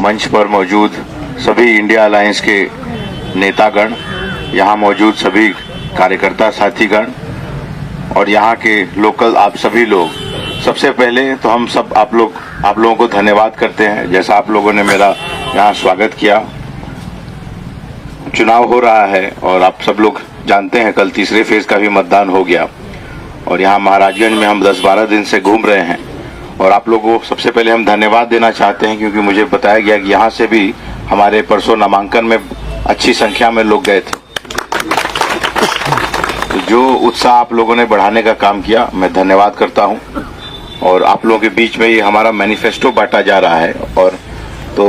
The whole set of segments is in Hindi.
मंच पर मौजूद सभी इंडिया अलायंस के नेतागण, यहाँ मौजूद सभी कार्यकर्ता साथीगण और यहाँ के लोकल आप सभी लोग, सबसे पहले तो हम सब आप लोगों को धन्यवाद करते हैं। जैसा आप लोगों ने मेरा यहाँ स्वागत किया। चुनाव हो रहा है और आप सब लोग जानते हैं कल तीसरे फेज का भी मतदान हो गया और यहाँ महाराजगंज में हम 10-12 दिन से घूम रहे हैं और आप लोगों को सबसे पहले हम धन्यवाद देना चाहते हैं क्योंकि मुझे बताया गया कि यहाँ से भी हमारे परसों नामांकन में अच्छी संख्या में लोग गए थे। तो जो उत्साह आप लोगों ने बढ़ाने का काम किया, मैं धन्यवाद करता हूँ। और आप लोगों के बीच में ये हमारा मैनिफेस्टो बांटा जा रहा है और तो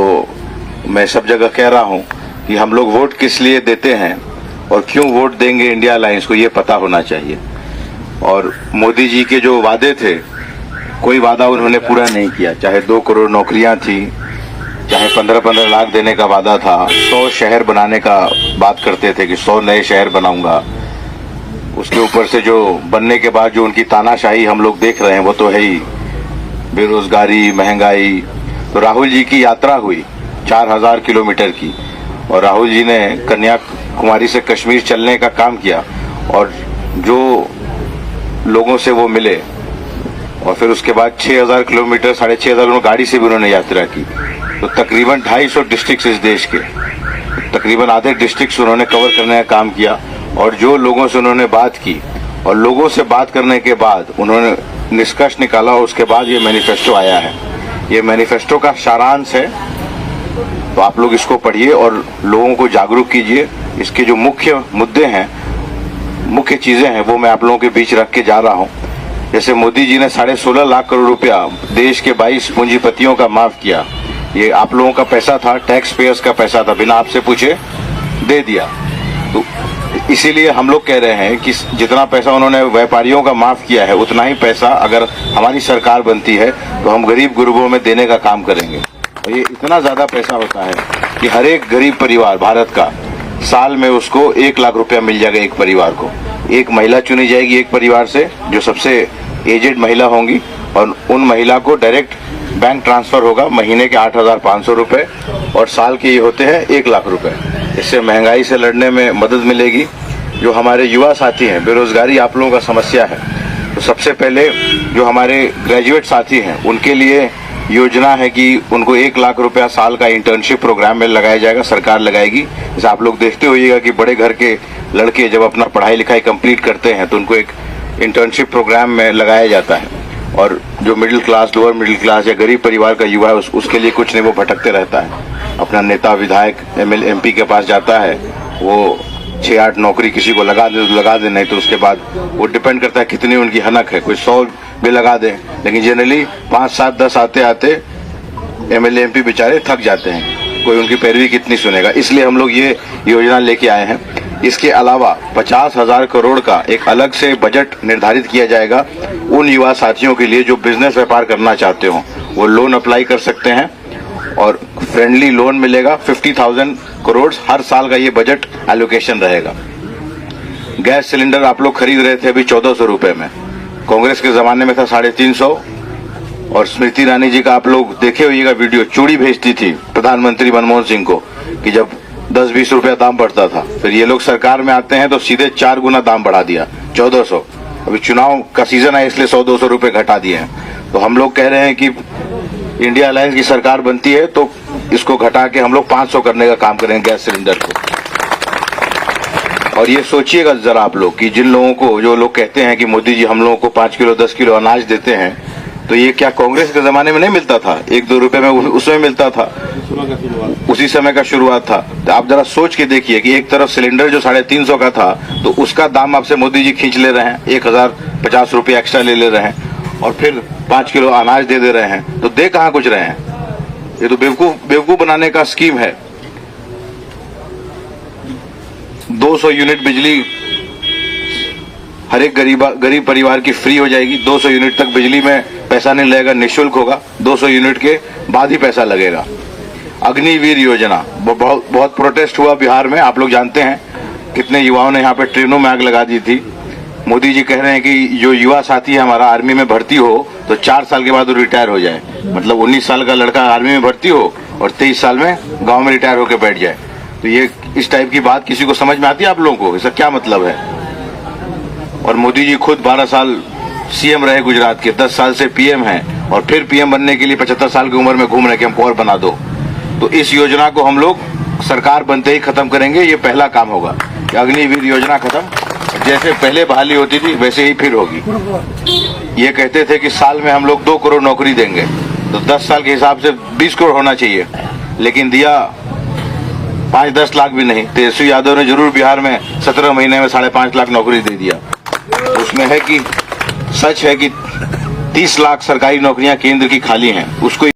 मैं सब जगह कह रहा हूँ कि हम लोग वोट किस लिए देते हैं और क्यों वोट देंगे इंडिया अलायंस को, ये पता होना चाहिए। और मोदी जी के जो वादे थे, कोई वादा उन्होंने पूरा नहीं किया। चाहे 2 करोड़ नौकरियां थी, चाहे 15-15 लाख देने का वादा था, 100 शहर बनाने का बात करते थे कि 100 नए शहर बनाऊंगा। उसके ऊपर से जो बनने के बाद जो उनकी तानाशाही हम लोग देख रहे हैं वो तो है ही, बेरोजगारी, महंगाई। तो राहुल जी की यात्रा हुई 4000 किलोमीटर की और राहुल जी ने कन्याकुमारी से कश्मीर चलने का काम किया और जो लोगों से वो मिले और फिर उसके बाद 6000 किलोमीटर, 6500 किलोमीटर गाड़ी से भी उन्होंने यात्रा की। तो तकरीबन 250 डिस्ट्रिक्ट इस देश के, तकरीबन आधे डिस्ट्रिक्ट उन्होंने कवर करने का काम किया। और जो लोगों से उन्होंने बात की और लोगों से बात करने के बाद उन्होंने निष्कर्ष निकाला और उसके बाद ये मैनिफेस्टो आया है। ये मैनिफेस्टो का सारांश है, तो आप लोग इसको पढ़िए और लोगों को जागरूक कीजिए। इसके जो मुख्य मुद्दे हैं, मुख्य चीजें हैं, वो मैं आप लोगों के बीच रख के जा रहा हूँ। जैसे मोदी जी ने 16.5 लाख करोड़ रुपया देश के 22 पूंजीपतियों का माफ किया। ये आप लोगों का पैसा था, टैक्स पेयर्स का पैसा था, बिना आपसे पूछे दे दिया। तो इसीलिए हम लोग कह रहे हैं कि जितना पैसा उन्होंने व्यापारियों का माफ किया है, उतना ही पैसा अगर हमारी सरकार बनती है तो हम गरीब गुरबों में देने का काम करेंगे। और ये इतना ज्यादा पैसा होता है कि हर एक गरीब परिवार भारत का साल में उसको 1 लाख रुपया मिल जाएगा एक परिवार को। एक महिला चुनी जाएगी एक परिवार से जो सबसे एजेड महिला होंगी और उन महिला को डायरेक्ट बैंक ट्रांसफर होगा महीने के 8500 रुपए और साल के ये होते हैं 1 लाख रुपए। इससे महंगाई से लड़ने में मदद मिलेगी। जो हमारे युवा साथी हैं, बेरोजगारी आप लोगों का समस्या है, तो सबसे पहले जो हमारे ग्रेजुएट साथी हैं उनके लिए योजना है कि उनको 1 लाख रुपया साल का इंटर्नशिप प्रोग्राम में लगाया जाएगा, सरकार लगाएगी। जैसे आप लोग देखते होइएगा कि बड़े घर के लड़के जब अपना पढ़ाई लिखाई कंप्लीट करते हैं तो उनको एक इंटर्नशिप प्रोग्राम में लगाया जाता है। और जो middle class, lower middle class या गरीब परिवार का युवा है उसके लिए कुछ नहीं, वो भटकते रहता है। अपना नेता, विधायक, MLA, MP के पास जाता है, वो 6-8 नौकरी किसी को लगा दे, नहीं तो उसके बाद वो डिपेंड करता है कितनी उनकी हनक है। कोई 100 भी लगा दे, लेकिन जनरली 5, 7, 10 आते आते MLA, MP बेचारे थक जाते हैं। कोई उनकी पैरवी कितनी सुनेगा। इसलिए हम लोग ये योजना लेके आए हैं। इसके अलावा 50,000 करोड़ का एक अलग से बजट निर्धारित किया जाएगा उन युवा साथियों के लिए जो बिजनेस व्यापार करना चाहते हो। वो लोन अप्लाई कर सकते हैं और फ्रेंडली लोन मिलेगा। 50,000 करोड़ हर साल का ये बजट एलोकेशन रहेगा। गैस सिलेंडर आप लोग खरीद रहे थे अभी 1400 रुपए में, कांग्रेस के जमाने में था 350। और स्मृति ईरानी जी का आप लोग देखे होइएगा वीडियो, चूड़ी भेजती थी प्रधानमंत्री मनमोहन सिंह को कि जब 10-20 रुपया दाम बढ़ता था। फिर ये लोग सरकार में आते हैं तो सीधे 4 गुना दाम बढ़ा दिया, 1400। अभी चुनाव का सीजन है इसलिए 100-200 रुपए घटा दिए हैं। तो हम लोग कह रहे हैं कि इंडिया अलायंस की सरकार बनती है तो इसको घटा के हम लोग 500 करने का काम करेंगे गैस सिलेंडर को। और ये सोचिएगा जरा आप लोग कि जिन लोगों को, जो लोग कहते हैं कि मोदी जी हम लोगों को 5 किलो 10 किलो अनाज देते हैं, तो ये क्या कांग्रेस के जमाने में नहीं मिलता था? 1-2 रुपए में उसमें मिलता था, उसी समय का शुरुआत था। तो आप जरा सोच के देखिए कि एक तरफ सिलेंडर जो 350 का था तो उसका दाम आपसे मोदी जी खींच ले रहे हैं, 1050 रुपये एक्स्ट्रा ले रहे हैं और फिर 5 किलो अनाज दे रहे हैं। तो दे कहाँ कुछ रहे हैं? ये तो बेवकूफ बनाने का स्कीम है। 200 यूनिट बिजली हर एक गरीब परिवार की फ्री हो जाएगी। 200 यूनिट तक बिजली में पैसा नहीं लगेगा, निःशुल्क होगा। 200 यूनिट के बाद ही पैसा लगेगा। अग्निवीर योजना, बहुत प्रोटेस्ट हुआ बिहार में, आप लोग जानते हैं कितने युवाओं ने यहाँ पे ट्रेनों में आग लगा दी थी। मोदी जी कह रहे हैं कि जो युवा साथी है हमारा आर्मी में भर्ती हो तो 4 साल के बाद वो रिटायर हो जाए। मतलब 19 साल का लड़का आर्मी में भर्ती हो और 23 साल में गांव में रिटायर होकर बैठ जाए। तो ये इस टाइप की बात किसी को समझ में आती है आप लोगों को? इसका क्या मतलब है? और मोदी जी खुद 12 साल सीएम रहे गुजरात के, 10 साल से पीएम हैं और फिर पीएम बनने के लिए 75 साल की उम्र में घूम रहे कि हमको और बना दो। तो इस योजना को हम लोग सरकार बनते ही खत्म करेंगे। ये पहला काम होगा कि अग्निवीर योजना खत्म, जैसे पहले बहाली होती थी वैसे ही फिर होगी। ये कहते थे कि साल में हम लोग 2 करोड़ नौकरी देंगे, तो 10 साल के हिसाब से 20 करोड़ होना चाहिए, लेकिन दिया 5-10 लाख भी नहीं। तेजस्वी यादव ने जरूर बिहार में 17 महीने में 5.5 लाख नौकरी दे दिया। उसमें है कि सच है कि 30 लाख सरकारी नौकरियां केंद्र की खाली हैं, उसको